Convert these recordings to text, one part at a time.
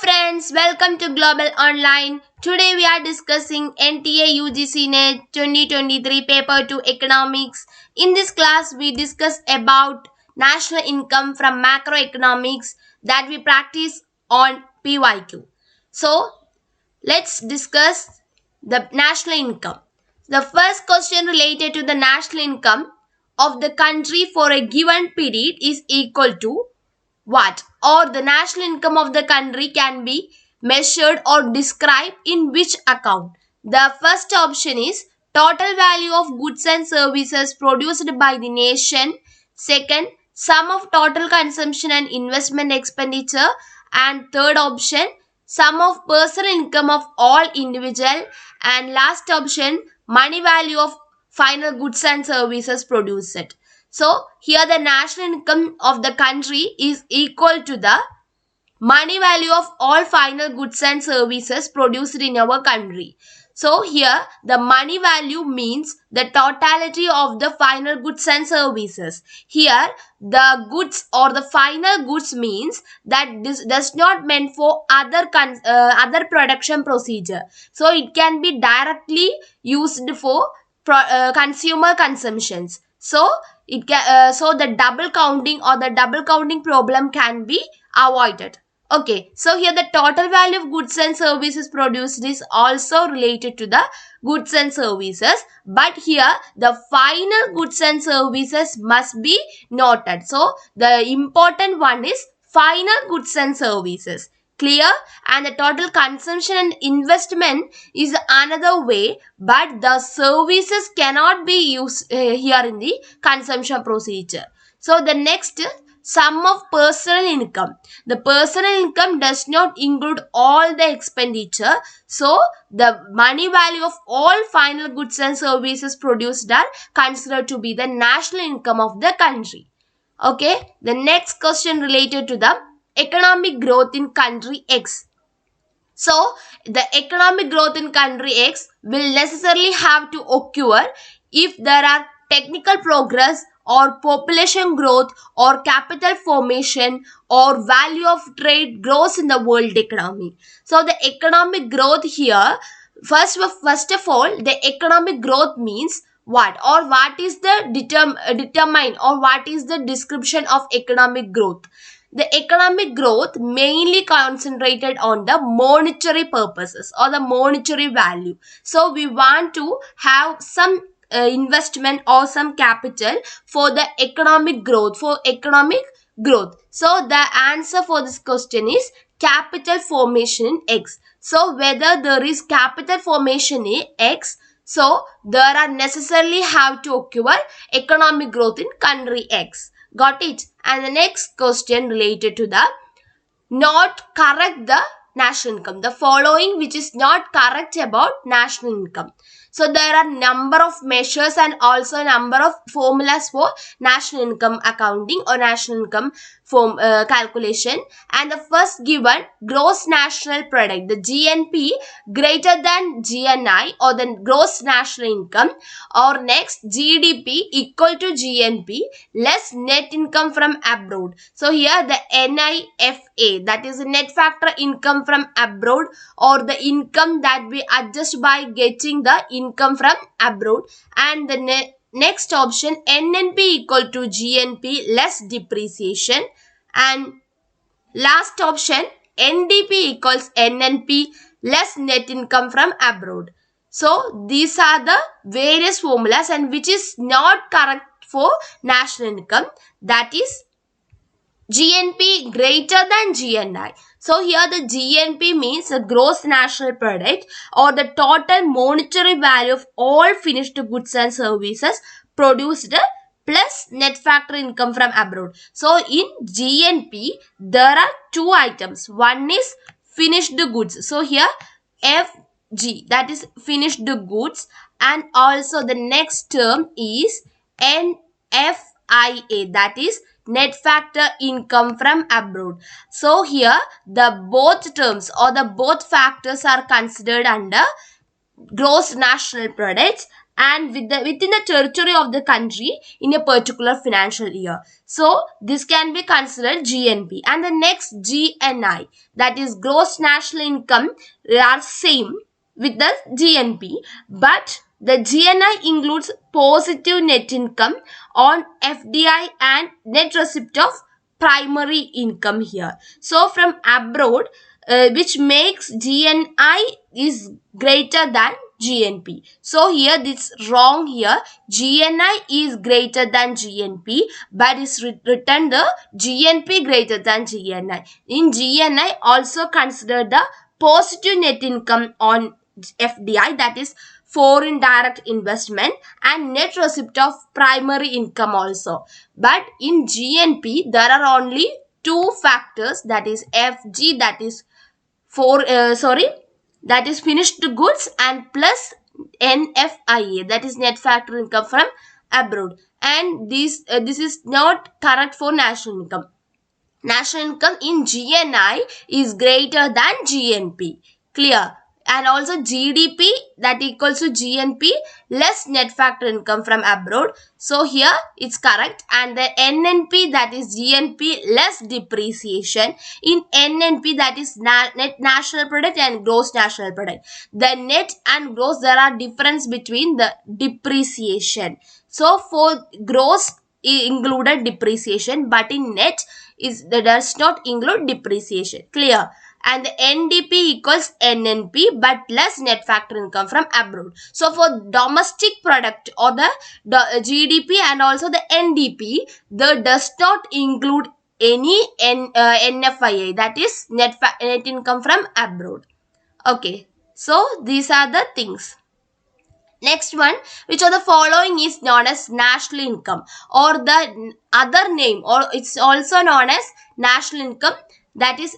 friends, welcome to Global Online. Today we are discussing NTA UGC NET 2023 Paper 2 Economics. In this class, we discuss about national income from macroeconomics that we practice on PYQ. So, let's discuss the national income. The first question related to the national income of the country for a given period is equal to what? Or the national income of the country can be measured or described in which account? The first option is total value of goods and services produced by the nation. Second, sum of total consumption and investment expenditure. And third option, sum of personal income of all individual. And last option, money value of final goods and services produced. So, here the national income of the country is equal to the money value of all final goods and services produced in our country. So, here the money value means the totality of the final goods and services. Here, the goods or the final goods means that this does not meant for other production procedure. So, it can be directly used for consumer consumptions. So, the double counting or the double counting problem can be avoided. Okay, so here the total value of goods and services produced is also related to the goods and services, but here the final goods and services must be noted. So, the important one is final goods and services. Clear? And the total consumption and investment is another way, but the services cannot be used here in the consumption procedure. So, the next, sum of personal income. The personal income does not include all the expenditure. So, the money value of all final goods and services produced are considered to be the national income of the country. Okay, the next question related to the economic growth in country X. So, the economic growth in country X will necessarily have to occur if there are technical progress or population growth or capital formation or value of trade grows in the world economy. So, the economic growth here, first of all, the economic growth means what, or what is the determine or what is the description of economic growth? The economic growth mainly concentrated on the monetary purposes or the monetary value. So, we want to have some investment or some capital for the economic growth, So, the answer for this question is capital formation in X. So, whether there is capital formation in X, so there are necessarily have to occur economic growth in country X. Got it? And the next question related to the not correct the national income. The following which is not correct about national income. So, there are number of measures and also number of formulas for national income accounting or national income calculation. And the first given gross national product, the GNP greater than GNI or the gross national income, or next GDP equal to GNP less net income from abroad. So, here the NIFA, that is the net factor income from abroad or the income that we adjust by getting the income from abroad. And the next option NNP equal to GNP less depreciation. And last option NDP equals NNP less net income from abroad. So, these are the various formulas and which is not correct for national income, that is GNP greater than GNI. So, here the GNP means the gross national product or the total monetary value of all finished goods and services produced plus net factor income from abroad. So, in GNP, there are two items. One is finished goods. So, here FG, that is finished goods, and also the next term is NFIA, that is net factor income from abroad. So, here the both terms or the both factors are considered under gross national products and within the territory of the country in a particular financial year. So this can be considered GNP. And the next GNI, that is gross national income, are same with the GNP, but the GNI includes positive net income on FDI and net receipt of primary income here. So from abroad, which makes GNI is greater than GNP. So here this wrong here. GNI is greater than GNP, but is written the GNP greater than GNI. In GNI also consider the positive net income on FDI, that is foreign direct investment, and net receipt of primary income also. But in GNP there are only two factors, that is FG, that is that is finished goods, and plus NFIA, that is net factor income from abroad. And this is not correct for national income. National income in GNI is greater than GNP. Clear? And also GDP, that equals to GNP less net factor income from abroad. So here it's correct. And the NNP, that is GNP less depreciation. In NNP, that is net national product and gross national product. The net and gross, there are difference between the depreciation. So for gross included depreciation, but in net is that does not include depreciation. Clear? And the NDP equals NNP, but less net factor income from abroad. So for domestic product or the GDP and also the NDP, the does not include any NFIA, that is net income from abroad. Okay, so these are the things. Next one, which of the following is known as national income, or the other name, or it's also known as national income, that is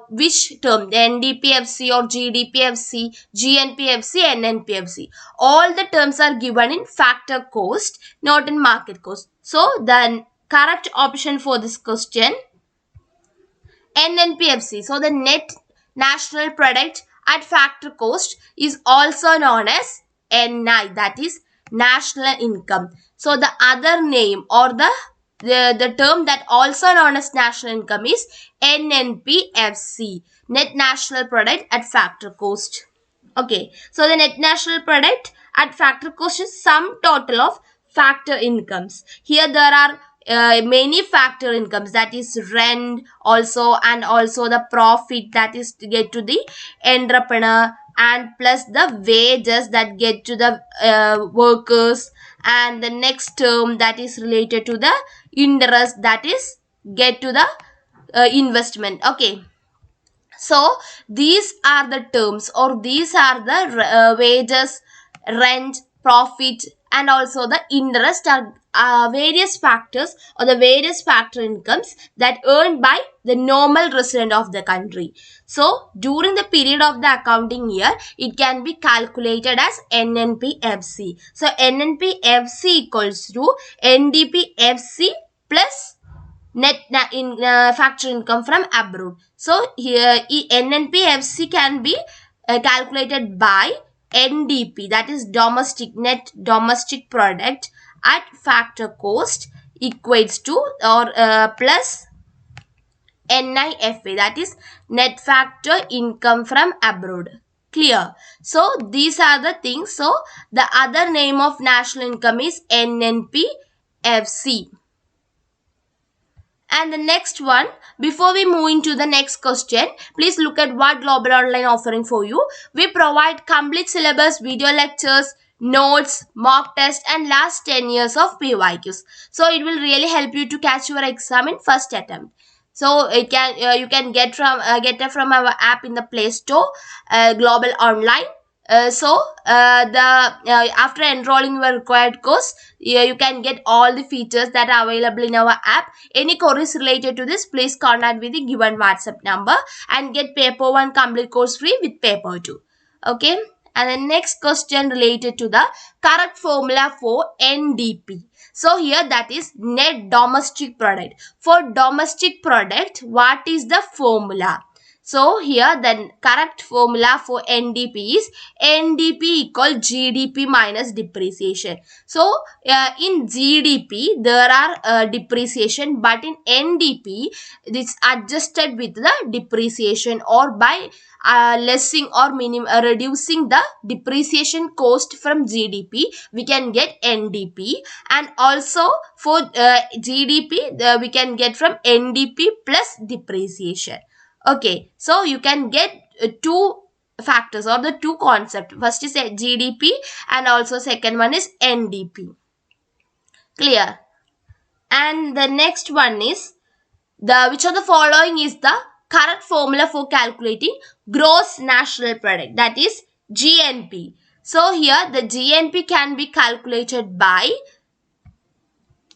which term? The NDPFC or GDPFC, GNPFC, NNPFC. All the terms are given in factor cost, not in market cost. So the correct option for this question, NNPFC. So the net national product at factor cost is also known as NI, that is national income. So the other name or the term that also known as national income is NNPFC, net national product at factor cost. Okay, so the net national product at factor cost is sum total of factor incomes. Here there are many factor incomes, that is rent also, and also the profit that is to get to the entrepreneur, and plus the wages that get to the workers, and the next term that is related to the interest that is get to the investment. Okay, so these are the terms, or these are the wages, rent, profit, and also the interest are various factors or the various factor incomes that earned by the normal resident of the country. So during the period of the accounting year, it can be calculated as NNPFC. So NNPFC equals to NDPFC plus net factor income from abroad. So here NNPFC can be calculated by NDP, that is net domestic product at factor cost, equates to or plus NIFA, that is net factor income from abroad. Clear? So these are the things. So the other name of national income is NNPFC. And the next one, before we move into the next question, please look at what Global Online offering for you. We provide complete syllabus, video lectures, notes, mock test, and last 10 years of PYQs. So it will really help you to catch your exam in first attempt. So it can you can get it from our app in the Play Store, Global Online. After enrolling your required course, you can get all the features that are available in our app. Any queries related to this, please contact with the given WhatsApp number and get paper 1 complete course free with paper 2. Okay, and the next question related to the correct formula for NDP. So here that is net domestic product. For domestic product, what is the formula? So here the correct formula for NDP is NDP equal GDP minus depreciation. So in GDP there are depreciation, but in NDP this adjusted with the depreciation, or by lessing or reducing the depreciation cost from GDP, we can get NDP. And also for GDP we can get from NDP plus depreciation. Okay, so you can get two factors or the two concept. First is GDP and also second one is NDP. Clear? And the next one is the which of the following is the correct formula for calculating gross national product, that is GNP. So here the GNP can be calculated by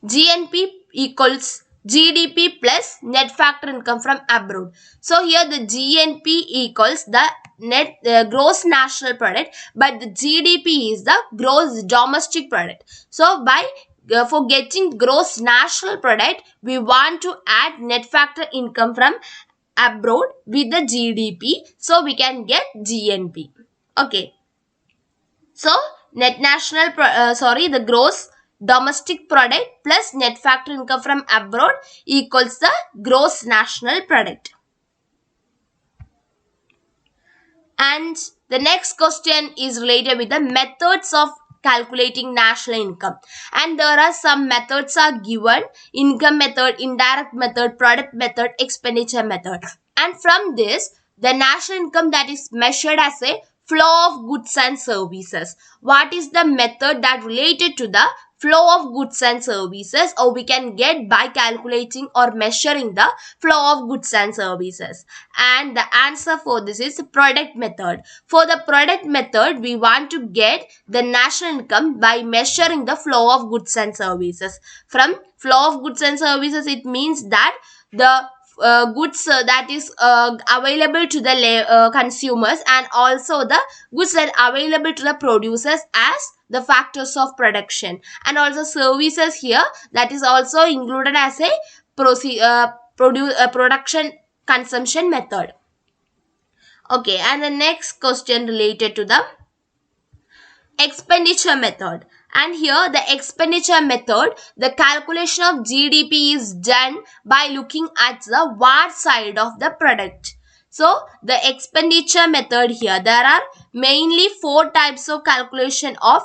GNP equals GDP plus net factor income from abroad. So here the GNP equals the net gross national product, but the GDP is the gross domestic product. So by for getting gross national product, we want to add net factor income from abroad with the GDP, so we can get GNP. Okay. So the gross domestic product plus net factor income from abroad equals the gross national product. And the next question is related with the methods of calculating national income, and there are some methods are given: income method, indirect method, product method, expenditure method. And from this, the national income that is measured as a flow of goods and services. What is the method that related to the flow of goods and services, or we can get by calculating or measuring the flow of goods and services? And the answer for this is product method. For the product method, we want to get the national income by measuring the flow of goods and services. From flow of goods and services, it means that the goods that is available to the consumers, and also the goods that are available to the producers as the factors of production, and also services here that is also included as a production consumption method. Okay, and the next question related to the expenditure method. And here the expenditure method, the calculation of GDP is done by looking at the what side of the product. So the expenditure method, here there are mainly 4 types of calculation of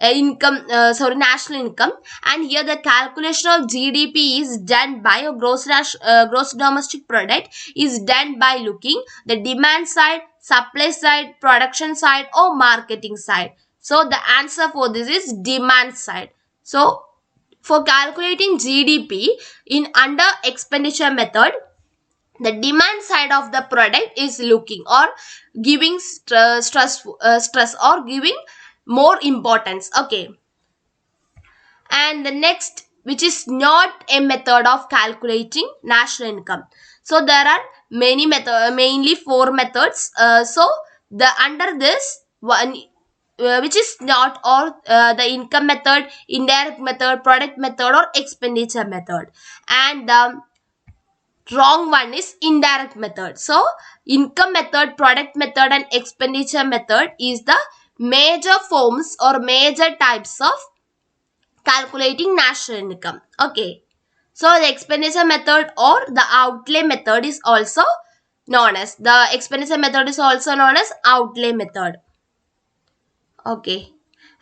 national income. And here the calculation of GDP is done by a gross domestic product is done by looking the demand side, supply side, production side, or marketing side. So the answer for this is demand side. So for calculating GDP in under expenditure method, the demand side of the product is looking or giving stress or giving more importance. Okay. And the next, which is not a method of calculating national income. So there are many mainly 4 methods. So the under this one, which is not, or the income method, indirect method, product method, or expenditure method. And wrong one is indirect method. So income method, product method, and expenditure method is the major forms or major types of calculating national income. Okay. So the expenditure method or the outlay method is also known as outlay method. Okay.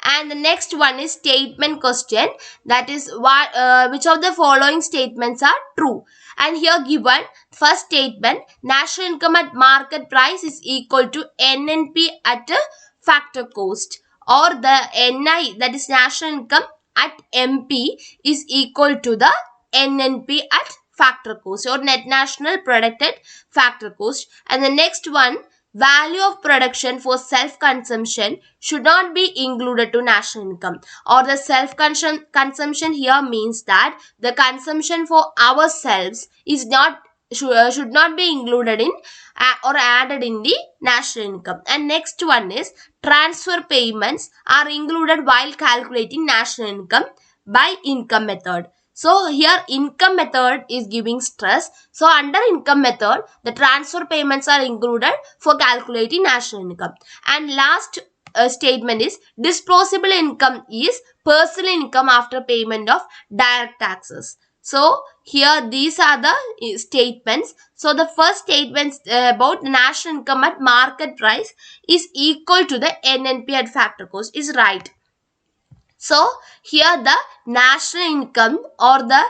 And the next one is statement question, that is which of the following statements are true. And here given first statement, national income at market price is equal to NNP at a factor cost, or the NI, that is national income at MP, is equal to the NNP at factor cost, or net national product at factor cost. And the next one, value of production for self-consumption should not be included to national income, or the self-consumption here means that the consumption for ourselves is not should not be included in or added in the national income. And next one is transfer payments are included while calculating national income by income method. So here income method is giving stress. So under income method, the transfer payments are included for calculating national income. And last statement is disposable income is personal income after payment of direct taxes. So here these are the statements. So the first statement about national income at market price is equal to the NNP at factor cost is right. So here the national income or the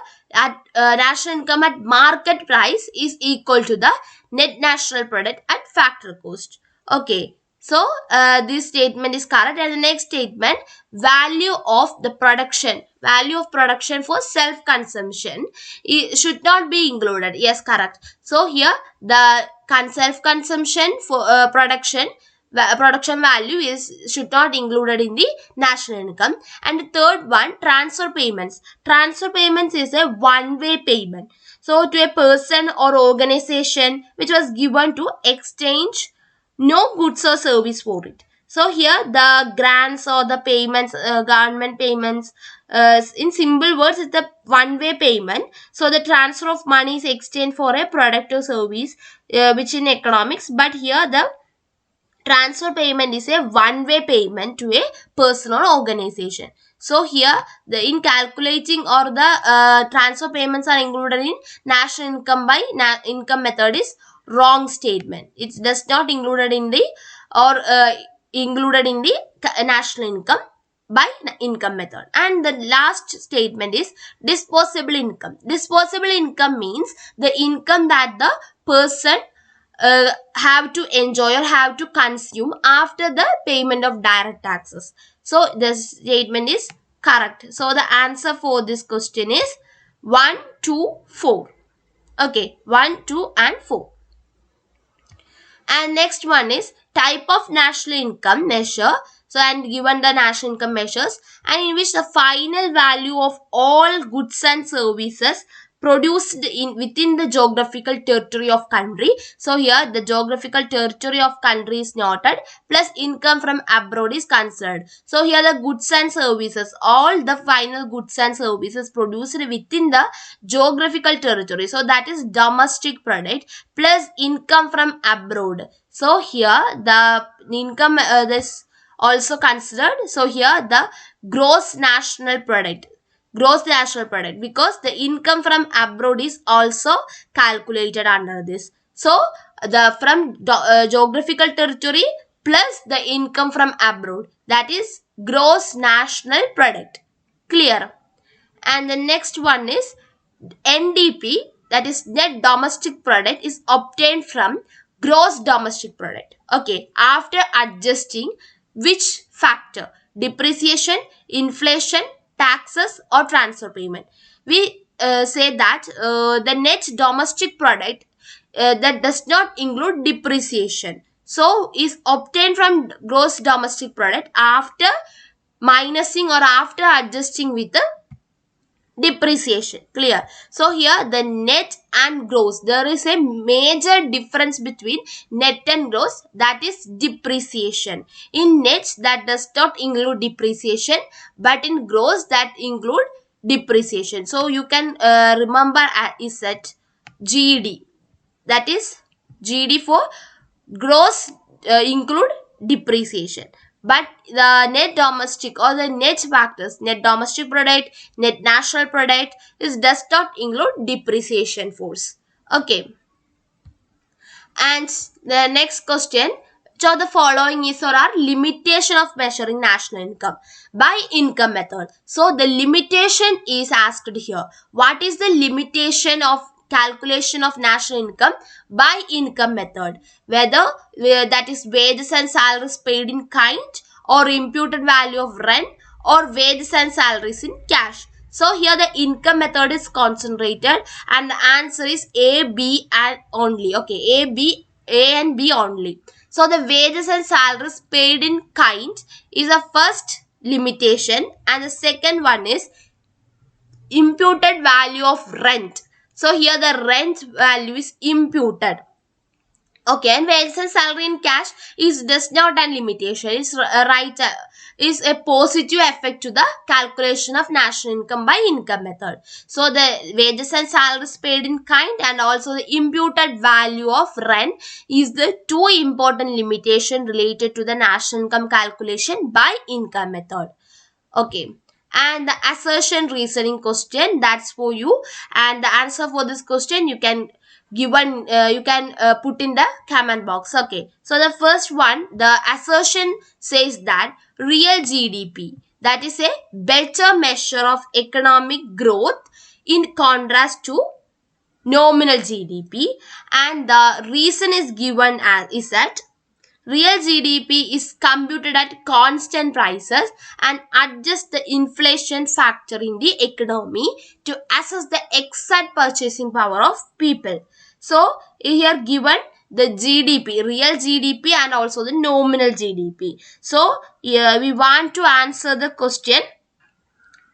national income at market price is equal to the net national product at factor cost. Okay. So this statement is correct. And the next statement, value of the production for self consumption should not be included. Yes, correct. So here the self consumption for production value should not included in the national income. And the third one, transfer payments is a one-way payment, so to a person or organization which was given to exchange no goods or service for it. So here the grants or the payments, government payments, in simple words, it's the one-way payment. So the transfer of money is exchanged for a product or service, which in economics. But here the transfer payment is a one-way payment to a person or organization. So here the in calculating or the transfer payments are included in national income by income method is wrong statement. It does not included in the or included in the national income by income method. And the last statement is disposable income. Disposable income means the income that the person have to enjoy or have to consume after the payment of direct taxes. So this statement is correct. So the answer for this question is 1, 2, 4. Okay, 1, 2 and 4. And next one is type of national income measure. So and given the national income measures, and in which the final value of all goods and services produced within the geographical territory of country. So here the geographical territory of country is noted, plus income from abroad is considered. So here the goods and services, all the final goods and services produced within the geographical territory, so that is domestic product, plus income from abroad. So here the income this also considered. So here the gross national product, because the income from abroad is also calculated under this. So the from geographical territory plus the income from abroad, that is gross national product. Clear? And the next one is NDP, that is net domestic product, is obtained from gross domestic product. Okay, after adjusting which factor? Depreciation, inflation, taxes or transfer payment. We say that the net domestic product that does not include depreciation, so is obtained from gross domestic product after minusing or after adjusting with the depreciation. Clear? So here the net and gross, there is a major difference between net and gross, that is depreciation. In net that does not include depreciation, but in gross that include depreciation. So you can remember APSET GD, that is GD for gross include depreciation. But the net domestic or the net factors, net domestic product, net national product, is does not include depreciation force. Okay. And the next question, so the following is or are limitation of measuring national income by income method. So the limitation is asked here. What is the limitation of calculation of national income by income method? Whether that is wages and salaries paid in kind, or imputed value of rent, or wages and salaries in cash. So here the income method is concentrated, and the answer is A, B and only. Okay, A and B only. So the wages and salaries paid in kind is the first limitation, and the second one is imputed value of rent. So here the rent value is imputed. Okay, and Wilson salary in cash is does not a limitation. It's is a positive effect to the calculation of national income by income method. So the wages and salaries paid in kind and also the imputed value of rent is the two important limitation related to the national income calculation by income method. Okay. And the assertion reasoning question, that's for you. And the answer for this question you can put in the comment box. Okay. So the first one, the assertion says that real GDP, that is a better measure of economic growth in contrast to nominal GDP, and the reason is given as is that real GDP is computed at constant prices and adjust the inflation factor in the economy to assess the exact purchasing power of people. So here given the GDP, real GDP and also the nominal GDP. So here we want to answer the question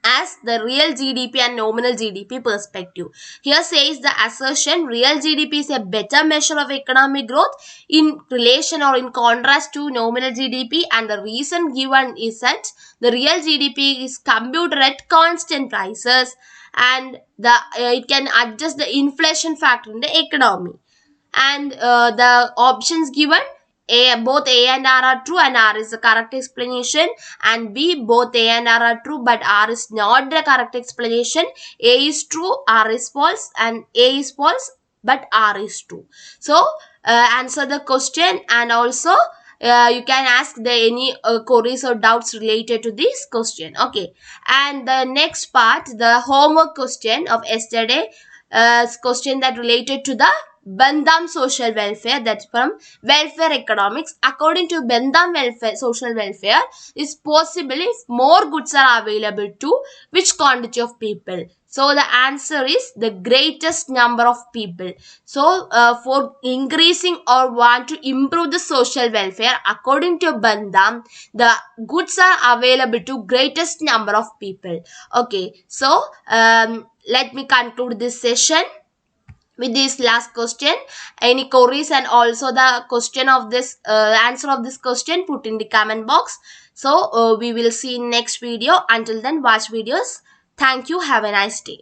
as the real GDP and nominal GDP perspective. Here says the assertion real GDP is a better measure of economic growth in relation or in contrast to nominal GDP, and the reason given is that the real GDP is computed at constant prices and it can adjust the inflation factor in the economy. And the options given, both A and R are true and R is the correct explanation, and B, both A and R are true but R is not the correct explanation. A is true, R is false, and A is false but R is true. So answer the question, and also you can ask the any queries or doubts related to this question. Okay, and the next part, the homework question of yesterday, question that related to the Bandham social welfare, that's from welfare economics. According to Bandham welfare social welfare is possible if more goods are available to which quantity of people. So the answer is the greatest number of people. So for increasing or want to improve the social welfare, according to Bandham, the goods are available to greatest number of people. Okay, so let me conclude this session with this last question. Any queries and also the question of this answer of this question, put in the comment box. So we will see in next video. Until then, watch videos. Thank you. Have a nice day.